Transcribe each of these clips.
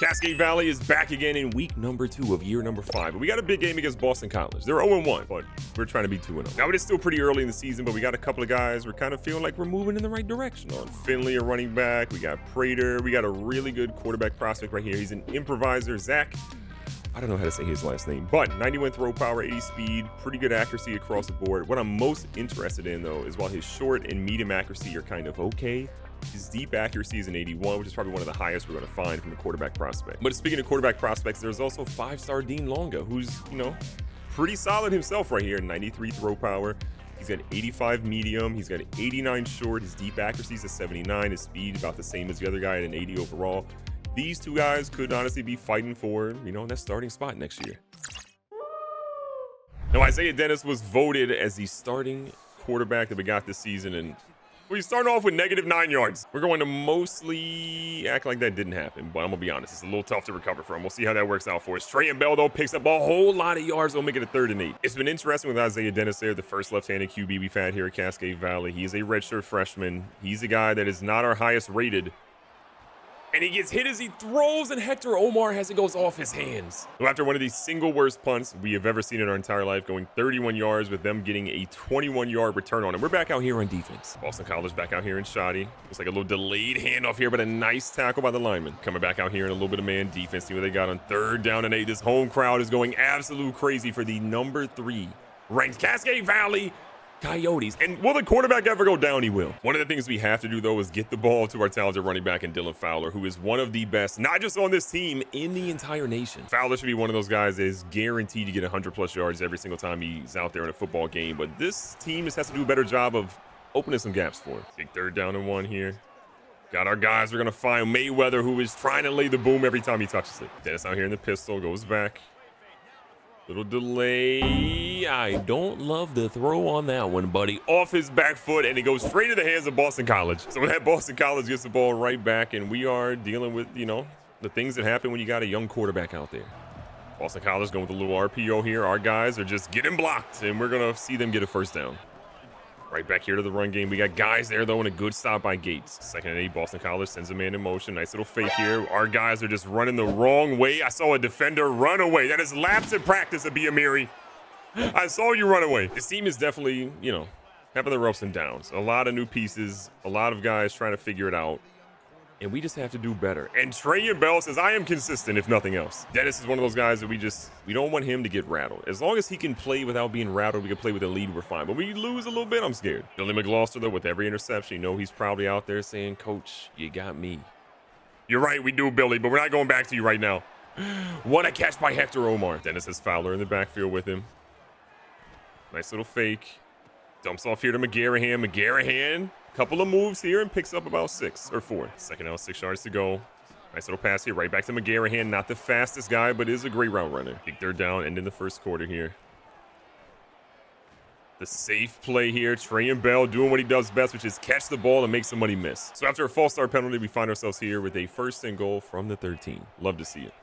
Cascade Valley is back again in week number 2 of year number 5. We got a big game against Boston College. They're 0-1, but we're trying to be 2-0. Now, it is still pretty early in the season, but we got a couple of guys we're kind of feeling like we're moving in the right direction on. Finley, a running back. We got Prater. We got a really good quarterback prospect right here. He's an improviser. Zach, I don't know how to say his last name, but 91 throw power, 80 speed, pretty good accuracy across the board. What I'm most interested in, though, is while his short and medium accuracy are kind of okay, his deep accuracy is an 81, which is probably one of the highest we're going to find from the quarterback prospect. But speaking of quarterback prospects, there's also 5-star Dean Longa, who's, pretty solid himself right here. 93 throw power. He's got 85 medium. He's got 89 short. His deep accuracy is a 79. His speed about the same as the other guy at an 80 overall. These two guys could honestly be fighting for, that starting spot next year. Now, Isaiah Dennis was voted as the starting quarterback that we got this season, and we started off with -9 yards. We're going to mostly act like that didn't happen, but I'm going to be honest, it's a little tough to recover from. We'll see how that works out for us. Trey and Bell, though, picks up a whole lot of yards. They'll make it a 3rd and 8. It's been interesting with Isaiah Dennis there, the first left-handed QB we've had here at Cascade Valley. He is a redshirt freshman. He's a guy that is not our highest rated. And he gets hit as he throws, and Hector Omar has it goes off his hands. So after one of these single worst punts we have ever seen in our entire life, going 31 yards with them getting a 21-yard return on it. We're back out here on defense. Boston College back out here in shoddy. Looks like a little delayed handoff here, but a nice tackle by the lineman. Coming back out here in a little bit of man defense. See what they got on 3rd down and 8. This home crowd is going absolute crazy for the number 3 ranked Cascade Valley Coyotes. And will the quarterback ever go down? He will. One of the things we have to do, though, is get the ball to our talented running back in Dylan Fowler, who is one of the best, not just on this team, in the entire nation. Fowler should be one of those guys that is guaranteed to get 100+ yards every single time he's out there in a football game. But this team just has to do a better job of opening some gaps for him. Big 3rd down and 1 here. Got our guys. We're going to find Mayweather, who is trying to lay the boom every time he touches it. Dennis out here in the pistol, goes back. Little delay. I don't love the throw on that one, buddy. Off his back foot, and it goes straight to the hands of Boston College. So that Boston College gets the ball right back, and we are dealing with, the things that happen when you got a young quarterback out there. Boston College going with a little RPO here. Our guys are just getting blocked, and we're going to see them get a 1st down. Right back here to the run game. We got guys there, though, and a good stop by Gates. 2nd and 8, Boston College sends a man in motion. Nice little fake here. Our guys are just running the wrong way. I saw a defender run away. That is laps in practice of Amiri. I saw you run away. This team is definitely, having their ups and downs. A lot of new pieces, a lot of guys trying to figure it out. And we just have to do better. And Trey and Bell says, I am consistent, if nothing else. Dennis is one of those guys that we don't want him to get rattled. As long as he can play without being rattled, we can play with a lead, we're fine. But when you lose a little bit, I'm scared. Billy McGloster, though, with every interception, he's probably out there saying, Coach, you got me. You're right, we do, Billy, but we're not going back to you right now. What a catch by Hector Omar. Dennis has Fowler in the backfield with him. Nice little fake. Dumps off here to McGarrahan. McGarrahan. Couple of moves here and picks up about 6 or 4. 2nd down, 6 yards to go. Nice little pass here, right back to McGarrahan. Not the fastest guy, but is a great route runner. Big 3rd down, end in the 1st quarter here. The safe play here. Trey and Bell doing what he does best, which is catch the ball and make somebody miss. So after a false start penalty, we find ourselves here with a 1st and goal from the 13. Love to see it.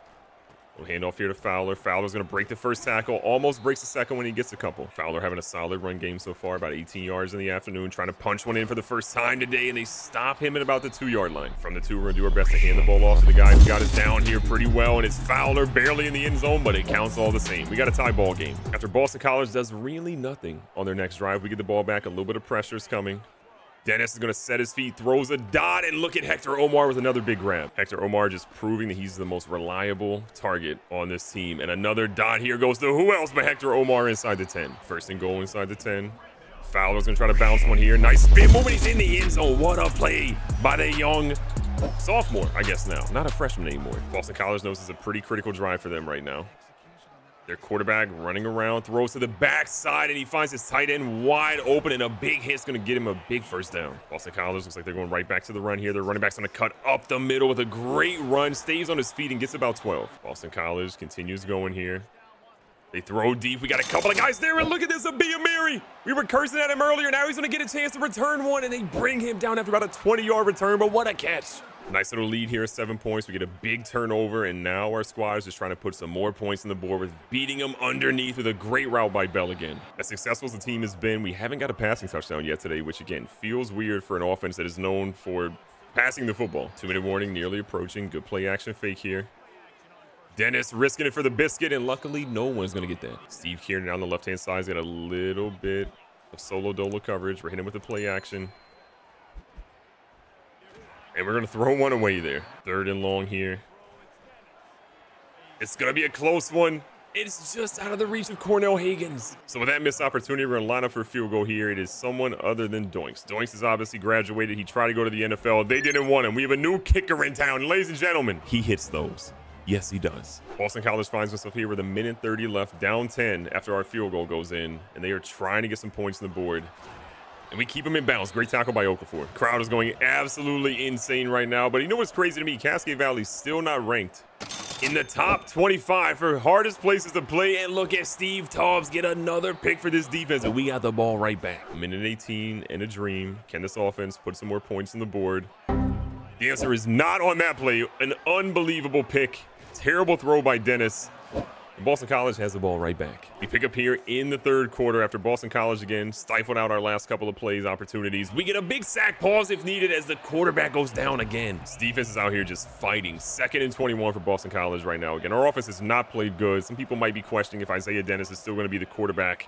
We'll hand off here to Fowler. Fowler's going to break the 1st tackle. Almost breaks the 2nd when he gets a couple. Fowler having a solid run game so far. About 18 yards in the afternoon. Trying to punch one in for the first time today. And they stop him at about the 2-yard line. From the 2, we're going to do our best to hand the ball off to the guy who got us down here pretty well. And it's Fowler barely in the end zone, but it counts all the same. We got a tie ball game. After Boston College does really nothing on their next drive, we get the ball back. A little bit of pressure is coming. Dennis is going to set his feet, throws a dot, and look at Hector Omar with another big grab. Hector Omar just proving that he's the most reliable target on this team. And another dot here goes to who else but Hector Omar inside the 10. 1st and goal inside the 10. Fowler's going to try to bounce one here. Nice spin move, and he's in the end zone. What a play by the young sophomore, I guess now. Not a freshman anymore. Boston College knows it's a pretty critical drive for them right now. Their quarterback running around, throws to the backside, and he finds his tight end wide open, and a big hit's going to get him a big 1st down. Boston College looks like they're going right back to the run here. Their running back's going to cut up the middle with a great run, stays on his feet, and gets about 12. Boston College continues going here. They throw deep. We got a couple of guys there, and look at this, Amiri. We were cursing at him earlier. Now he's going to get a chance to return one, and they bring him down after about a 20-yard return, but what a catch. Nice little lead here, 7 points. We get a big turnover, and now our squad is just trying to put some more points on the board with beating them underneath with a great route by Bell again. As successful as the team has been, we haven't got a passing touchdown yet today, which again feels weird for an offense that is known for passing the football. 2-minute warning, nearly approaching. Good play action fake here. Dennis risking it for the biscuit, and luckily no one's going to get that. Steve Kieran on the left-hand side's got a little bit of solo dolo coverage. We're hitting him with the play action. And we're going to throw one away there. 3rd and long here. It's going to be a close one. It's just out of the reach of Cornell Higgins. So with that missed opportunity, we're going to line up for a field goal here. It is someone other than Doinks. Doinks has obviously graduated. He tried to go to the NFL. They didn't want him. We have a new kicker in town. Ladies and gentlemen, he hits those. Yes, he does. Boston College finds himself here with 1:30 left, down 10 after our field goal goes in. And they are trying to get some points on the board. And we keep him in bounds. Great tackle by Okafor. Crowd is going absolutely insane right now. But you know what's crazy to me? Cascade Valley's still not ranked in the top 25 for hardest places to play. And look at Steve Taubes get another pick for this defense. And we got the ball right back. 1:18 and a dream. Can this offense put some more points on the board? The answer is not on that play. An unbelievable pick. Terrible throw by Dennis. And Boston College has the ball right back. We pick up here in the 3rd quarter after Boston College again stifled out our last couple of plays opportunities. We get a big sack, pause if needed, as the quarterback goes down again. This defense is out here just fighting. 2nd and 21 for Boston College right now. Again, our offense has not played good. Some people might be questioning if Isaiah Dennis is still going to be the quarterback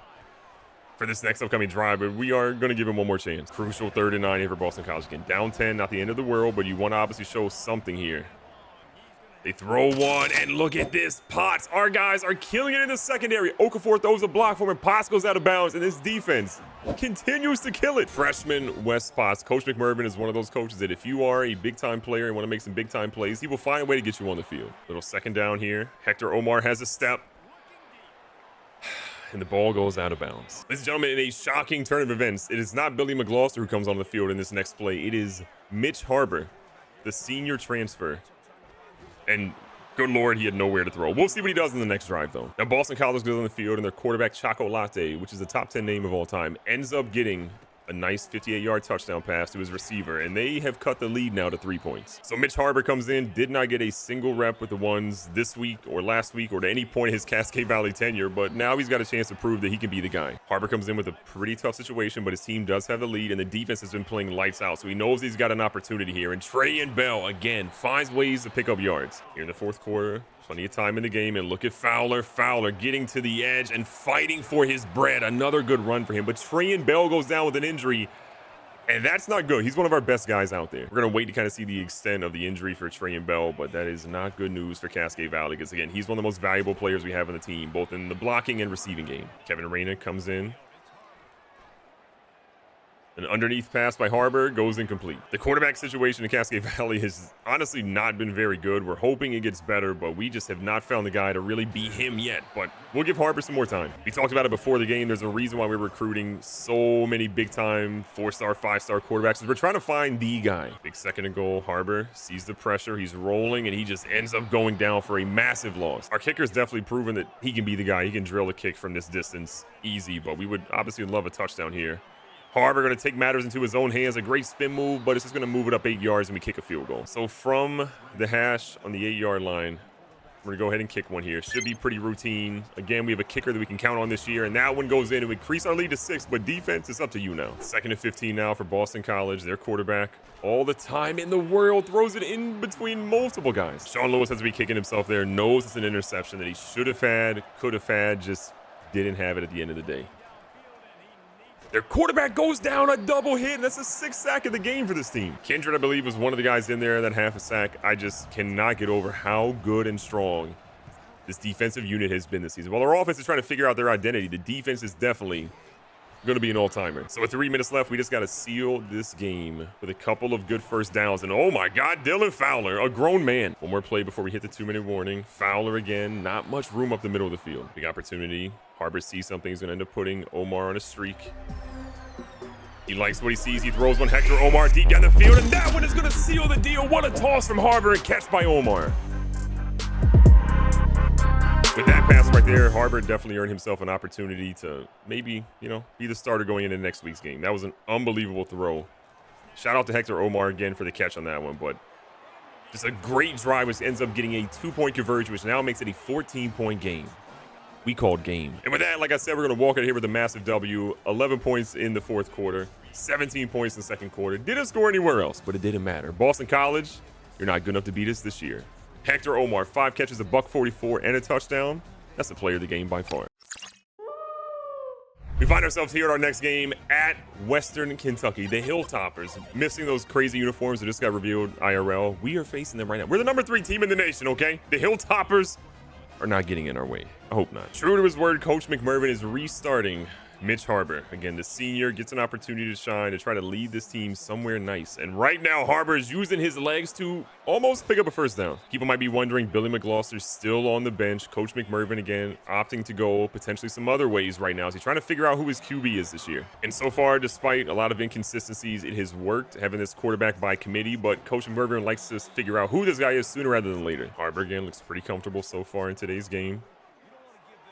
for this next upcoming drive, but we are going to give him one more chance. Crucial 3rd and 9 here for Boston College. Again, down 10, not the end of the world, but you want to obviously show something here. They throw one, and look at this. Potts, our guys are killing it in the secondary. Okafor throws a block for him, and Potts goes out of bounds, and this defense continues to kill it. Freshman Wes Potts. Coach McMervin is one of those coaches that if you are a big-time player and want to make some big-time plays, he will find a way to get you on the field. Little 2nd down here. Hector Omar has a step. And the ball goes out of bounds. Ladies and gentlemen, in a shocking turn of events, it is not Billy McGlosser who comes on the field in this next play. It is Mitch Harbor, the senior transfer. And good Lord, he had nowhere to throw. We'll see what he does in the next drive, though. Now, Boston College goes on the field, and their quarterback, Choco Latte, which is a top 10 name of all time, ends up getting a nice 58-yard touchdown pass to his receiver, and they have cut the lead now to 3 points. So Mitch Harbor comes in, did not get a single rep with the ones this week or last week or to any point in his Cascade Valley tenure, but now he's got a chance to prove that he can be the guy. Harbor comes in with a pretty tough situation, but his team does have the lead, and the defense has been playing lights out, so he knows he's got an opportunity here. And Trey and Bell, again, finds ways to pick up yards. Here in the 4th quarter, plenty of time in the game, and look at Fowler. Fowler getting to the edge and fighting for his bread. Another good run for him, but Trey and Bell goes down with an injury. And that's not good. He's one of our best guys out there. We're going to wait to kind of see the extent of the injury for Trey and Bell, but that is not good news for Cascade Valley because, again, he's one of the most valuable players we have on the team, both in the blocking and receiving game. Kevin Reyna comes in. An underneath pass by Harbor goes incomplete. The quarterback situation in Cascade Valley has honestly not been very good. We're hoping it gets better, but we just have not found the guy to really be him yet. But we'll give Harbor some more time. We talked about it before the game. There's a reason why we're recruiting so many big-time 4-star, 5-star quarterbacks. We're trying to find the guy. Big 2nd and goal. Harbor sees the pressure. He's rolling, and he just ends up going down for a massive loss. Our kicker's definitely proven that he can be the guy. He can drill a kick from this distance easy, but we would obviously love a touchdown here. Harbor going to take matters into his own hands. A great spin move, but it's just going to move it up 8 yards and we kick a field goal. So from the hash on the 8-yard line, we're going to go ahead and kick one here. Should be pretty routine. Again, we have a kicker that we can count on this year, and that one goes in and we increase our lead to 6, but defense is up to you now. 2nd and 15 now for Boston College. Their quarterback, all the time in the world, throws it in between multiple guys. Sean Lewis has to be kicking himself there. Knows it's an interception that he should have had, could have had, just didn't have it at the end of the day. Their quarterback goes down, a double hit, and that's the 6th sack of the game for this team. Kindred, I believe, was one of the guys in there that half a sack. I just cannot get over how good and strong this defensive unit has been this season. While our offense is trying to figure out their identity, the defense is definitely going to be an all-timer. So with 3 minutes left, we just got to seal this game with a couple of good first downs. And oh my God, Dylan Fowler, a grown man. One more play before we hit the 2-minute warning. Fowler again, not much room up the middle of the field. Big opportunity. Harbor sees something. He's going to end up putting Omar on a streak. He likes what he sees. He throws one. Hector Omar deep down the field, and that one is going to seal the deal. What a toss from Harbor and catch by Omar. With that pass right there, Harbor definitely earned himself an opportunity to maybe, be the starter going into next week's game. That was an unbelievable throw. Shout out to Hector Omar again for the catch on that one, but just a great drive which ends up getting a 2-point conversion, which now makes it a 14-point game. We called game. And with that, like I said, we're going to walk out here with a massive W. 11 points in the 4th quarter, 17 points in the 2nd quarter. Didn't score anywhere else, but it didn't matter. Boston College, you're not good enough to beat us this year. Hector Omar, 5 catches, a $144, and a touchdown. That's the player of the game by far. We find ourselves here at our next game at Western Kentucky. The Hilltoppers, missing those crazy uniforms that just got revealed IRL. We are facing them right now. We're the number 3 team in the nation, okay? The Hilltoppers are not getting in our way. I hope not. True to his word, Coach McMervin is restarting Mitch Harbor. Again, the senior gets an opportunity to shine, to try to lead this team somewhere nice. And right now, Harbor is using his legs to almost pick up a first down. People might be wondering, Billy McGloster's still on the bench. Coach McMervin, again, opting to go potentially some other ways right now. Is he trying to figure out who his QB is this year? And so far, despite a lot of inconsistencies, it has worked, having this quarterback by committee. But Coach McMervin likes to figure out who this guy is sooner rather than later. Harbor, again, looks pretty comfortable so far in today's game.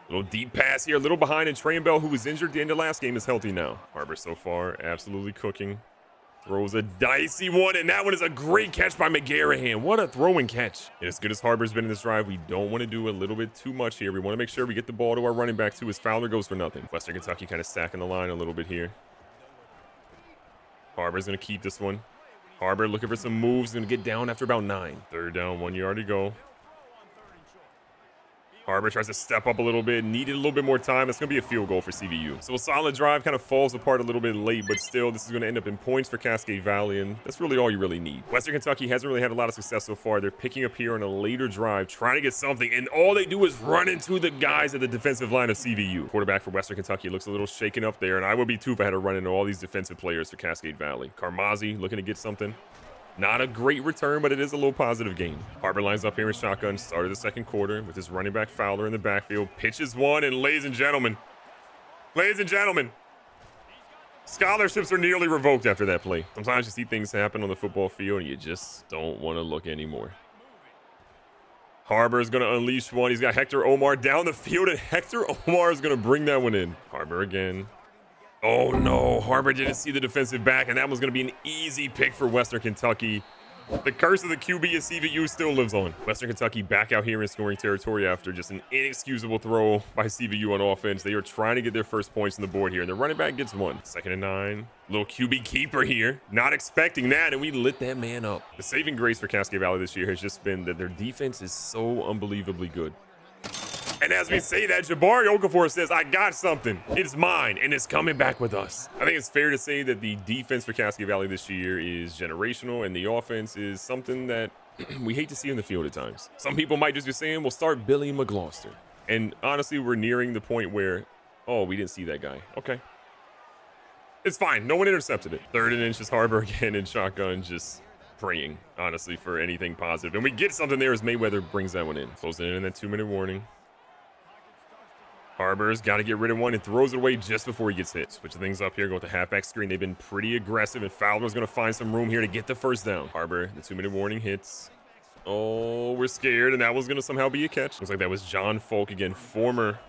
Little deep pass here, a little behind, and Trey Bell, who was injured at the end of last game, is healthy now. Harbor so far absolutely cooking. Throws a dicey one, and that one is a great catch by McGarrahan. What a throw and catch. And as good as Harbor's been in this drive, we don't want to do a little bit too much here. We want to make sure we get the ball to our running back, too, as Fowler goes for nothing. Western Kentucky kind of stacking the line a little bit here. Harbor's going to keep this one. Harbor looking for some moves, going to get down after about 9. 3rd down, 1 yard to go. Harbor tries to step up a little bit, needed a little bit more time. That's going to be a field goal for CVU. So a solid drive, kind of falls apart a little bit late, but still, this is going to end up in points for Cascade Valley, and that's really all you really need. Western Kentucky hasn't really had a lot of success so far. They're picking up here on a later drive, trying to get something, and all they do is run into the guys at the defensive line of CVU. Quarterback for Western Kentucky looks a little shaken up there, and I would be too if I had to run into all these defensive players for Cascade Valley. Carmazzi looking to get something. Not a great return, but it is a little positive gain. Harbor lines up here in shotgun, start of the 2nd quarter with his running back Fowler in the backfield. Pitches one, and ladies and gentlemen, scholarships are nearly revoked after that play. Sometimes you see things happen on the football field and you just don't want to look anymore. Harbor is going to unleash one. He's got Hector Omar down the field, and Hector Omar is going to bring that one in. Harbor again. Oh no, Harbor didn't see the defensive back, and that was going to be an easy pick for Western Kentucky. The curse of the QB at CVU still lives on. Western Kentucky back out here in scoring territory after just an inexcusable throw by CVU on offense. They are trying to get their first points on the board here, and the running back gets 1. 2nd and 9. Little QB keeper here. Not expecting that, and we lit that man up. The saving grace for Cascade Valley this year has just been that their defense is so unbelievably good. And as we say that, Jabari Okafor says, I got something. It's mine, and it's coming back with us. I think it's fair to say that the defense for Cascade Valley this year is generational, and the offense is something that we hate to see in the field at times. Some people might just be saying, we'll start Billy McGloster. And honestly, we're nearing the point where, oh, we didn't see that guy. Okay. It's fine. No one intercepted it. 3rd and inches, Harbor again in shotgun, just praying, honestly, for anything positive. And we get something there as Mayweather brings that one in. Closing in that 2-minute warning. Harbor's got to get rid of one and throws it away just before he gets hit. Switching things up here, go with the halfback screen. They've been pretty aggressive, and Fowler's going to find some room here to get the first down. Harbor, the 2-minute warning hits. Oh, we're scared, and that was going to somehow be a catch. Looks like that was John Folk again, former,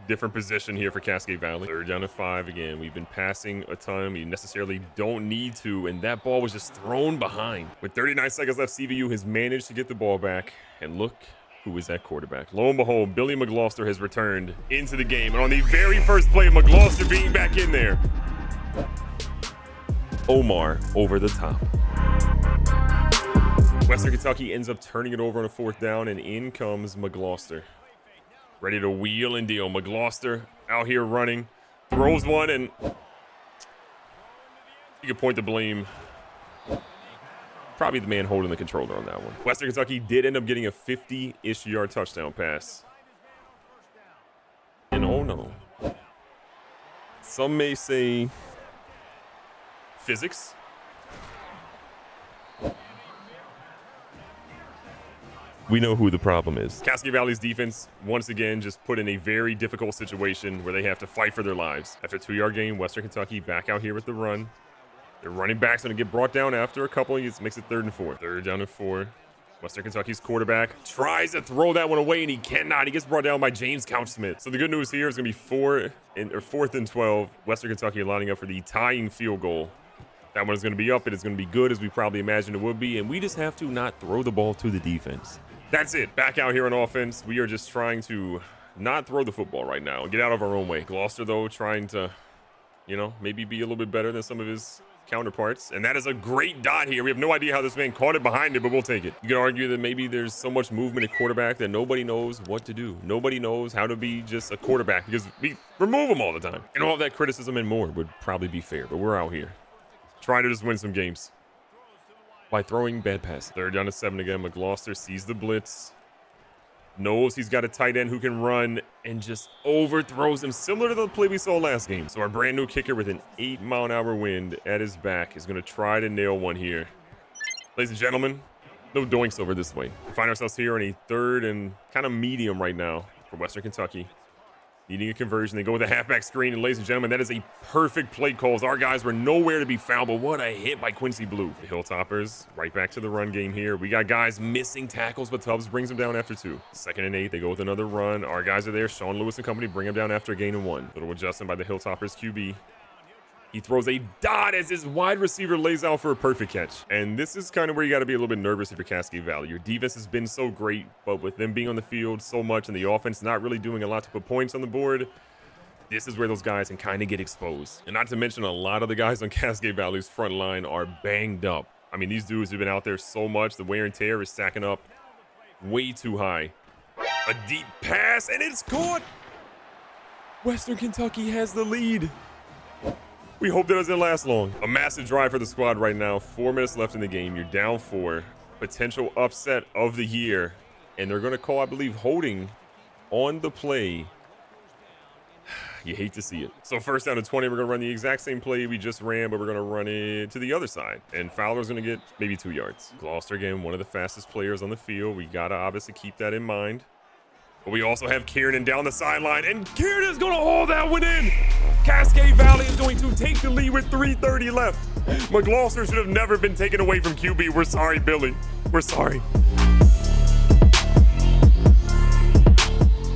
different position here for Cascade Valley. 3rd down to 5 again. We've been passing a ton. We necessarily don't need to, and that ball was just thrown behind. With 39 seconds left, CVU has managed to get the ball back, and look who is that quarterback. Lo and behold, Billy McGloster has returned into the game. And on the very first play of McGloster being back in there, Omar over the top. Western Kentucky ends up turning it over on a 4th down, and in comes McGloster. Ready to wheel and deal. McGloster out here running, throws one, and you can point the blame. Probably the man holding the controller on that one. Western Kentucky did end up getting a 50-ish yard touchdown pass. And oh no. Some may say physics. We know who the problem is. Cascade Valley's defense, once again, just put in a very difficult situation where they have to fight for their lives. After a 2-yard gain, Western Kentucky back out here with the run. Their running back's going to get brought down after a couple. It makes it 3rd and 4. 3rd down and 4. Western Kentucky's quarterback tries to throw that one away, and he cannot. He gets brought down by James Couchsmith. So the good news here is going to be 4th and 12. Western Kentucky lining up for the tying field goal. That one is going to be up, and it's going to be good as we probably imagined it would be, and we just have to not throw the ball to the defense. That's it. Back out here on offense. We are just trying to not throw the football right now and get out of our own way. Gloucester, though, trying to, maybe be a little bit better than some of his counterparts, and that is a great dot here. We have no idea how this man caught it behind it, but we'll take it. You could argue that maybe there's so much movement at quarterback that nobody knows what to do. Nobody knows how to be just a quarterback because we remove them all the time. And all of that criticism and more would probably be fair, but we're out here trying to just win some games by throwing bad passes. 3rd down to 7 again. McGloster sees the blitz, knows he's got a tight end who can run, and just overthrows him, similar to the play we saw last game. So our brand new kicker with an 8-mile-an-hour wind at his back is going to try to nail one here. Ladies and gentlemen, no doinks over this way. We find ourselves here on a 3rd and kind of medium right now for Western Kentucky. Needing a conversion. They go with a halfback screen, and ladies and gentlemen, that is a perfect play calls. Our guys were nowhere to be found, but what a hit by Quincy Blue. The Hilltoppers right back to the run game here. We got guys missing tackles, but Tubbs brings them down after 2. 2nd and 8, they go with another run. Our guys are there. Sean Lewis and company bring them down after a gain of 1. Little adjustment by the Hilltoppers QB. He throws a dot as his wide receiver lays out for a perfect catch. And this is kind of where you got to be a little bit nervous if you're Cascade Valley. Your defense has been so great, but with them being on the field so much and the offense not really doing a lot to put points on the board, this is where those guys can kind of get exposed. And not to mention, a lot of the guys on Cascade Valley's front line are banged up. I mean, these dudes have been out there so much. The wear and tear is stacking up way too high. A deep pass, and it's caught. Western Kentucky has the lead. We hope that doesn't last long. A massive drive for the squad right now. 4 minutes left in the game. You're down 4. Potential upset of the year. And they're going to call, I believe, holding on the play. You hate to see it. So 1st down to 20, we're going to run the exact same play we just ran, but we're going to run it to the other side. And Fowler's going to get maybe 2 yards. Gloucester, again, one of the fastest players on the field. We got to obviously keep that in mind. But we also have Kieran down the sideline, and Kieran is going to haul that one in. Cascade Valley is going to take the lead with 3:30 left. McGloster should have never been taken away from QB. We're sorry, Billy. We're sorry.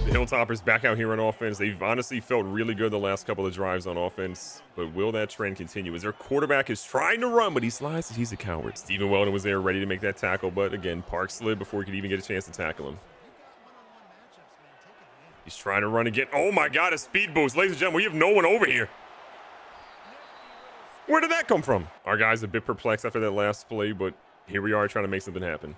The Hilltoppers back out here on offense. They've honestly felt really good the last couple of drives on offense, but will that trend continue? As their quarterback is trying to run, but he slides. He's a coward. Stephen Weldon was there ready to make that tackle, but again, Park slid before he could even get a chance to tackle him. He's trying to run again. Oh my God, a speed boost. Ladies and gentlemen, we have no one over here. Where did that come from? Our guy's a bit perplexed after that last play, but here we are trying to make something happen.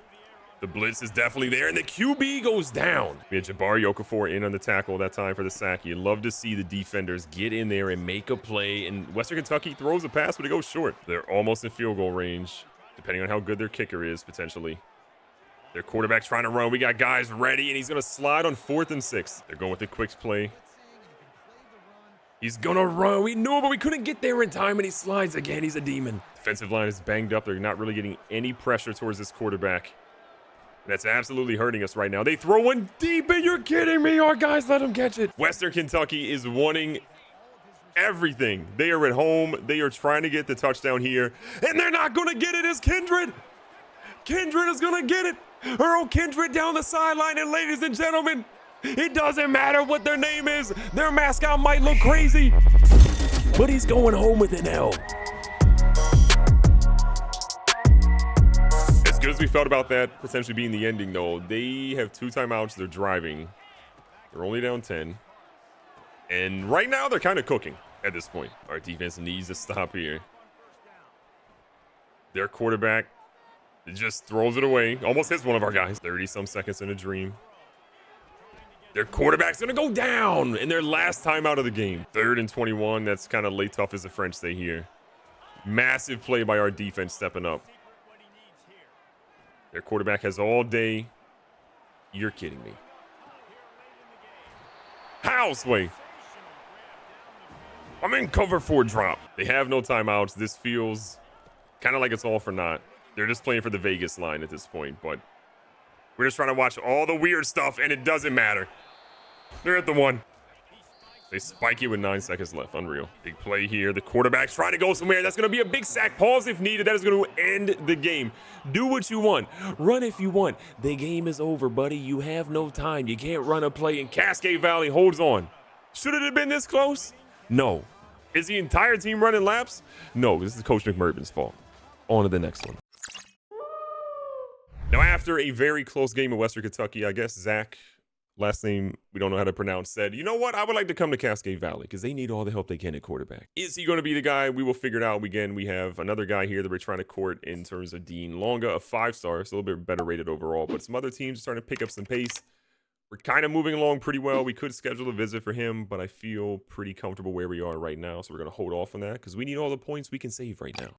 The blitz is definitely there, and the QB goes down. We had Jabari Okafor in on the tackle that time for the sack. You'd love to see the defenders get in there and make a play, and Western Kentucky throws a pass, but it goes short. They're almost in field goal range, depending on how good their kicker is, potentially. Their quarterback's trying to run. We got guys ready, and he's going to slide on 4th and 6. They're going with the quick play. He's going to run. We knew it, but we couldn't get there in time, and he slides again. He's a demon. Defensive line is banged up. They're not really getting any pressure towards this quarterback. That's absolutely hurting us right now. They throw one deep, and you're kidding me. Our guys let him catch it. Western Kentucky is wanting everything. They are at home. They are trying to get the touchdown here, and they're not going to get it. It's Kindred. Kindred is going to get it. Earl Kindred down the sideline, and ladies and gentlemen, it doesn't matter what their name is. Their mascot might look crazy, but he's going home with an L. As good as we felt about that potentially being the ending, though, they have 2 timeouts. They're driving. They're only down 10. And right now, they're kind of cooking at this point. Our defense needs to stop here. Their quarterback just throws it away. Almost hits one of our guys. 30-some seconds in a dream. Their quarterback's going to go down in their last time out of the game. 3rd and 21. That's kind of late tough as the French say here. Massive play by our defense stepping up. Their quarterback has all day. You're kidding me. Houseway. I'm in cover 4 drop. They have no timeouts. This feels kind of like it's all for naught. They're just playing for the Vegas line at this point, but we're just trying to watch all the weird stuff, and it doesn't matter. They're at the 1. They spike it with 9 seconds left. Unreal. Big play here. The quarterback's trying to go somewhere. That's going to be a big sack. Pause if needed. That is going to end the game. Do what you want. Run if you want. The game is over, buddy. You have no time. You can't run a play, and Cascade Valley holds on. Should it have been this close? No. Is the entire team running laps? No. This is Coach McMervin's fault. On to the next one. Now, after a very close game in Western Kentucky, I guess Zach last name we don't know how to pronounce, said, you know what? I would like to come to Cascade Valley because they need all the help they can at quarterback. Is he going to be the guy? We will figure it out. Again, we have another guy here that we're trying to court in terms of Dean Longa, a 5-star. It's a little bit better rated overall, but some other teams are starting to pick up some pace. We're kind of moving along pretty well. We could schedule a visit for him, but I feel pretty comfortable where we are right now. So we're going to hold off on that because we need all the points we can save right now.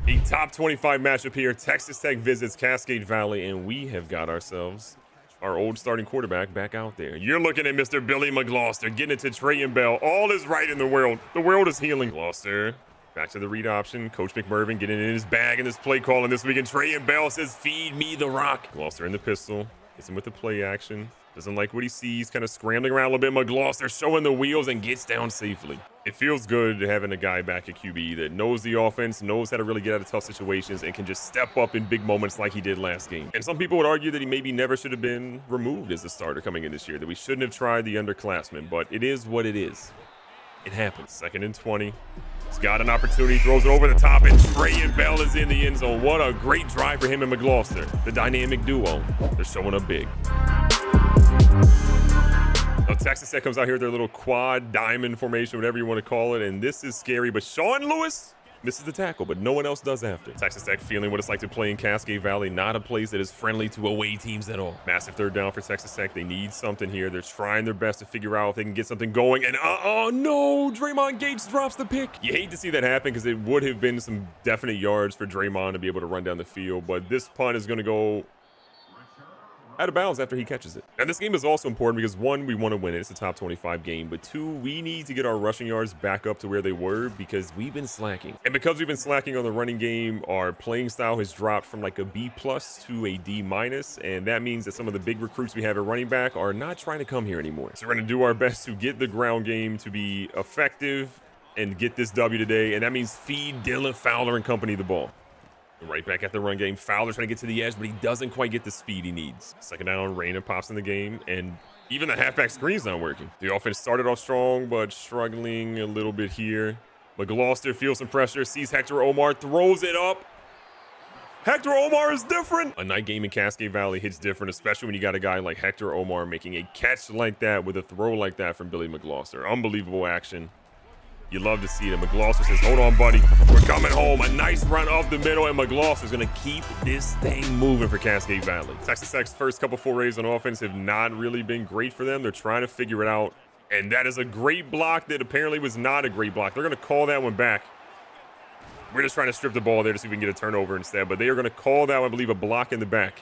A top 25 matchup here. Texas Tech visits Cascade Valley, and we have got ourselves our old starting quarterback back out there. You're looking at Mr. Billy McGloster getting it to Trey and Bell. All is right in the world. The world is healing. Gloucester back to the read option. Coach McMervin getting in his bag in this play calling this weekend. Trey and Bell says, feed me the rock. Gloucester in the pistol. Gets him with the play action. Doesn't like what he sees. Kind of scrambling around a little bit. McGloster showing the wheels and gets down safely. It feels good having a guy back at QB that knows the offense, knows how to really get out of tough situations, and can just step up in big moments like he did last game. And some people would argue that he maybe never should have been removed as a starter coming in this year, that we shouldn't have tried the underclassmen, but it is what it is. It happens. 2nd and 20. He's got an opportunity, throws it over the top, and Trey and Bell is in the end zone. What a great drive for him and McGloster. The dynamic duo. They're showing up big. Now, Texas Tech comes out here with their little quad diamond formation, whatever you want to call it, and this is scary, but Sean Lewis misses the tackle, but no one else does after. Texas Tech feeling what it's like to play in Cascade Valley, not a place that is friendly to away teams at all. Massive 3rd down for Texas Tech. They need something here. They're trying their best to figure out if they can get something going, and no, Draymond Gates drops the pick. You hate to see that happen because it would have been some definite yards for Draymond to be able to run down the field, but this punt is going to go out of bounds after he catches it. And this game is also important because 1, we want to win it. It's a top 25 game. But 2, we need to get our rushing yards back up to where they were because we've been slacking. And because we've been slacking on the running game, our playing style has dropped from like a B+ to a D-. And that means that some of the big recruits we have at running back are not trying to come here anymore. So we're going to do our best to get the ground game to be effective and get this W today. And that means feed Dylan Fowler and company the ball. Right back at the run game. Fowler trying to get to the edge, but he doesn't quite get the speed he needs. 2nd down, Reyna pops in the game, and even the halfback screen's not working. The offense started off strong, but struggling a little bit here. McGloster feels some pressure, sees Hector Omar, throws it up. Hector Omar is different. A night game in Cascade Valley hits different, especially when you got a guy like Hector Omar making a catch like that with a throw like that from Billy McGloster. Unbelievable action. You love to see it. And McGloster says, hold on, buddy. We're coming home. A nice run up the middle, and McGloster's going to keep this thing moving for Cascade Valley. Texas Tech's first couple forays on offense have not really been great for them. They're trying to figure it out. And that is a great block that apparently was not a great block. They're going to call that one back. We're just trying to strip the ball there to see if we can get a turnover instead. But they are going to call that one, I believe, a block in the back.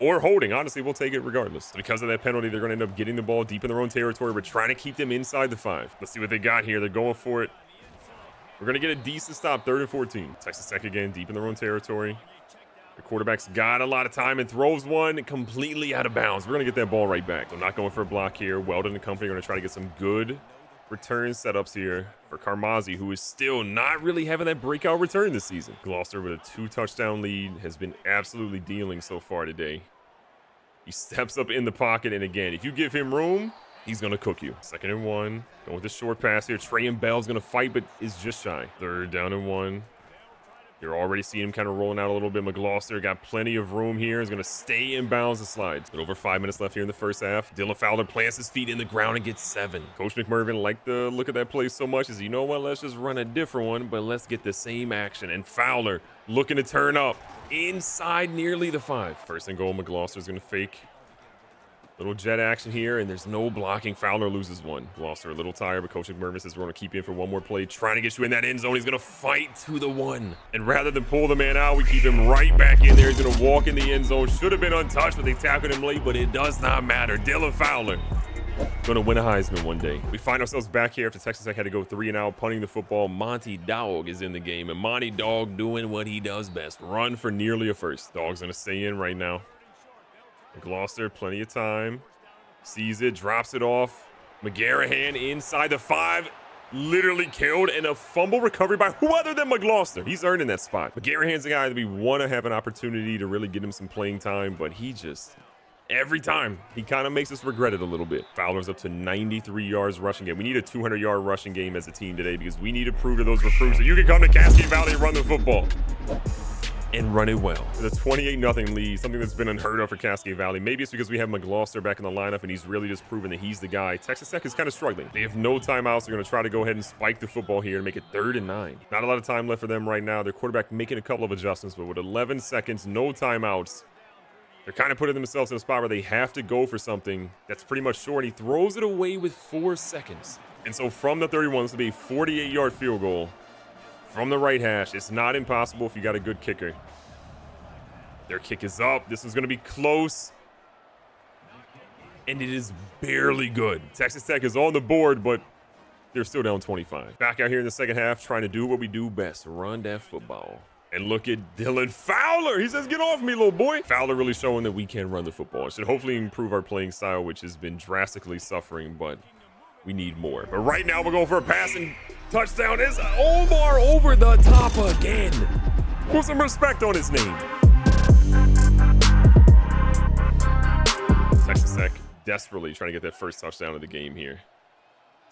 Or holding. Honestly, we'll take it regardless. Because of that penalty, they're going to end up getting the ball deep in their own territory. We're trying to keep them inside the 5. Let's see what they got here. They're going for it. We're going to get a decent stop, 3rd and 14. Texas Tech again, deep in their own territory. The quarterback's got a lot of time and throws one completely out of bounds. We're going to get that ball right back. So not going for a block here. Weldon and company are going to try to get some good return setups here for Carmazzi, who is still not really having that breakout return this season. Gloucester with a 2-touchdown lead has been absolutely dealing so far today. He steps up in the pocket, and again, if you give him room, he's going to cook you. 2nd and 1. Going with the short pass here. Trey and Bell's going to fight, but is just shy. 3rd down and 1. You're already seeing him kind of rolling out a little bit. McGloster got plenty of room here. He's going to stay in bounds and slides. But over 5 minutes left here in the first half. Dylan Fowler plants his feet in the ground and gets 7. Coach McMervin liked the look at that play so much. Is, you know what, let's just run a different one, but let's get the same action. And Fowler looking to turn up inside nearly the 5. 1st and goal, McGloster's going to fake. Little jet action here, and there's no blocking. Fowler loses one. Gloucester a little tired, but Coach McMervin says we're going to keep you in for one more play. Trying to get you in that end zone. He's going to fight to the 1. And rather than pull the man out, we keep him right back in there. He's going to walk in the end zone. Should have been untouched, but they tackled him late, but it does not matter. Dylan Fowler going to win a Heisman one day. We find ourselves back here after Texas Tech had to go 3 and out, punting the football. Monty Dog is in the game, and Monty Dog doing what he does best. Run for nearly a first. Dog's going to stay in right now. Gloucester, plenty of time. Sees it, drops it off. McGarrahan inside the 5. Literally killed, and a fumble recovery by who other than McGloster. He's earning that spot. McGarrahan's the guy that we want to have an opportunity to really get him some playing time, but he just, every time, he kind of makes us regret it a little bit. Fowler's up to 93 yards rushing game. We need a 200-yard rushing game as a team today because we need to prove to those recruits that you can come to Cascade Valley and run the football. and run it well. The 28-0 lead, something that's been unheard of for Cascade Valley. Maybe it's because we have McGloster back in the lineup and he's really just proven that he's the guy. Texas Tech is kind of struggling. They have no timeouts. They're going to try to go ahead and spike the football here and make it 3rd and 9. Not a lot of time left for them right now. Their quarterback making a couple of adjustments, but with 11 seconds, no timeouts, they're kind of putting themselves in a spot where they have to go for something that's pretty much short. He throws it away with 4 seconds. And so from the 31, this will be a 48-yard field goal from the right hash. It's not impossible if you got a good kicker. Their kick is up. This is going to be close. And it is barely good. Texas Tech is on the board, but they're still down 25. Back out here in the second half, trying to do what we do best, run that football. And look at Dylan Fowler. He says, get off me, little boy. Fowler really showing that we can run the football. It should hopefully improve our playing style, which has been drastically suffering, but we need more. But right now, we're going for a passing touchdown. Is Omar over the top again. Put some respect on his name. Texas Tech desperately trying to get that first touchdown of the game here.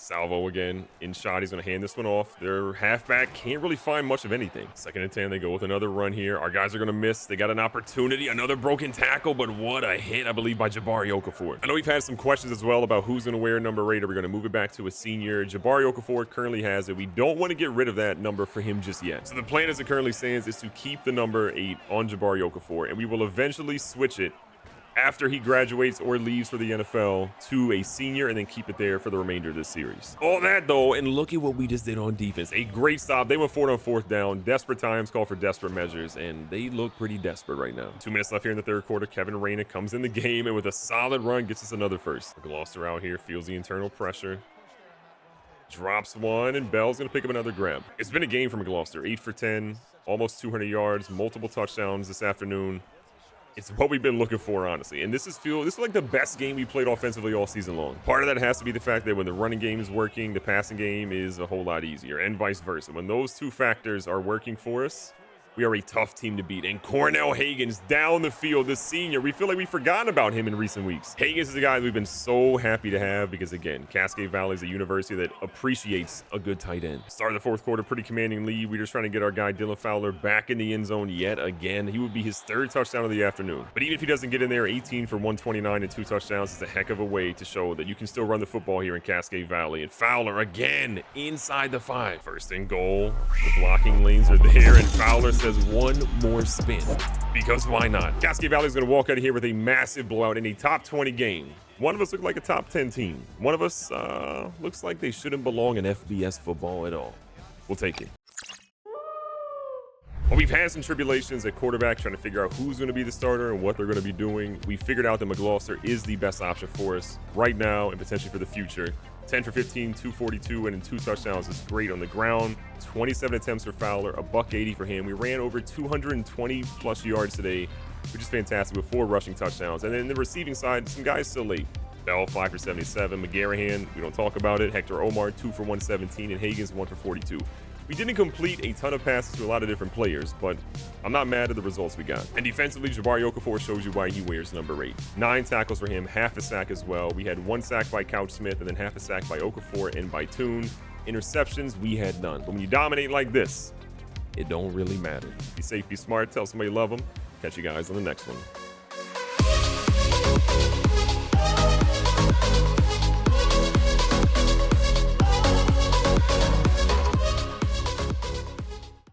Salvo again in shot. He's going to hand this one off. Their halfback can't really find much of anything. 2nd and 10. They go with another run here. Our guys are going to miss. They got an opportunity. Another broken tackle, but what a hit, I believe, by Jabari Okafor. I know we've had some questions as well about who's going to wear number 8. Are we going to move it back to a senior? Jabari Okafor currently has it. We don't want to get rid of that number for him just yet. So the plan as it currently stands is to keep the number 8 on Jabari Okafor, and we will eventually switch it after he graduates or leaves for the NFL to a senior and then keep it there for the remainder of this series. All that though, and look at what we just did on defense. A great stop. They went for it on 4th down. Desperate times call for desperate measures, and they look pretty desperate right now. 2 minutes left here in the 3rd quarter. Kevin Reyna comes in the game and with a solid run gets us another first. Gloucester out here feels the internal pressure. Drops one, and Bell's going to pick up another grab. It's been a game from Gloucester. 8 for 10, almost 200 yards, multiple touchdowns this afternoon. It's what we've been looking for, honestly. And this is like the best game we played offensively all season long. Part of that has to be the fact that when the running game is working, the passing game is a whole lot easier, and vice versa. When those two factors are working for us, we are a tough team to beat. And Cornell Hagen's down the field, the senior. We feel like we've forgotten about him in recent weeks. Hagen's is a guy we've been so happy to have because, again, Cascade Valley is a university that appreciates a good tight end. Start of the 4th quarter, pretty commanding lead. We're just trying to get our guy Dylan Fowler back in the end zone yet again. He would be his 3rd touchdown of the afternoon. But even if he doesn't get in there, 18 for 129 and 2 touchdowns is a heck of a way to show that you can still run the football here in Cascade Valley. And Fowler again inside the 5. 1st and goal. The blocking lanes are there, and Fowler says one more spin, because why not? Cascade Valley is going to walk out of here with a massive blowout in a top 20 game. One of us look like a top 10 team. One of us looks like they shouldn't belong in FBS football at all. We'll take it. Well, we've had some tribulations at quarterback trying to figure out who's going to be the starter and what they're going to be doing. We figured out that McGloster is the best option for us right now and potentially for the future. 10 for 15, 242, and in 2 touchdowns is great on the ground. 27 attempts for Fowler, a $180 for him. We ran over 220 plus yards today, which is fantastic with 4 rushing touchdowns. And then the receiving side, some guys still late. Bell, 5 for 77. McGarrahan, we don't talk about it. Hector Omar, 2 for 117, and Hagen's 1 for 42. We didn't complete a ton of passes to a lot of different players, but I'm not mad at the results we got. And defensively, Jabari Okafor shows you why he wears number 8. 9 tackles for him, half a sack as well. We had 1 sack by Couch Smith and then half a sack by Okafor and by Toon. Interceptions, we had none. But when you dominate like this, it don't really matter. Be safe, be smart, tell somebody you love them. Catch you guys on the next one.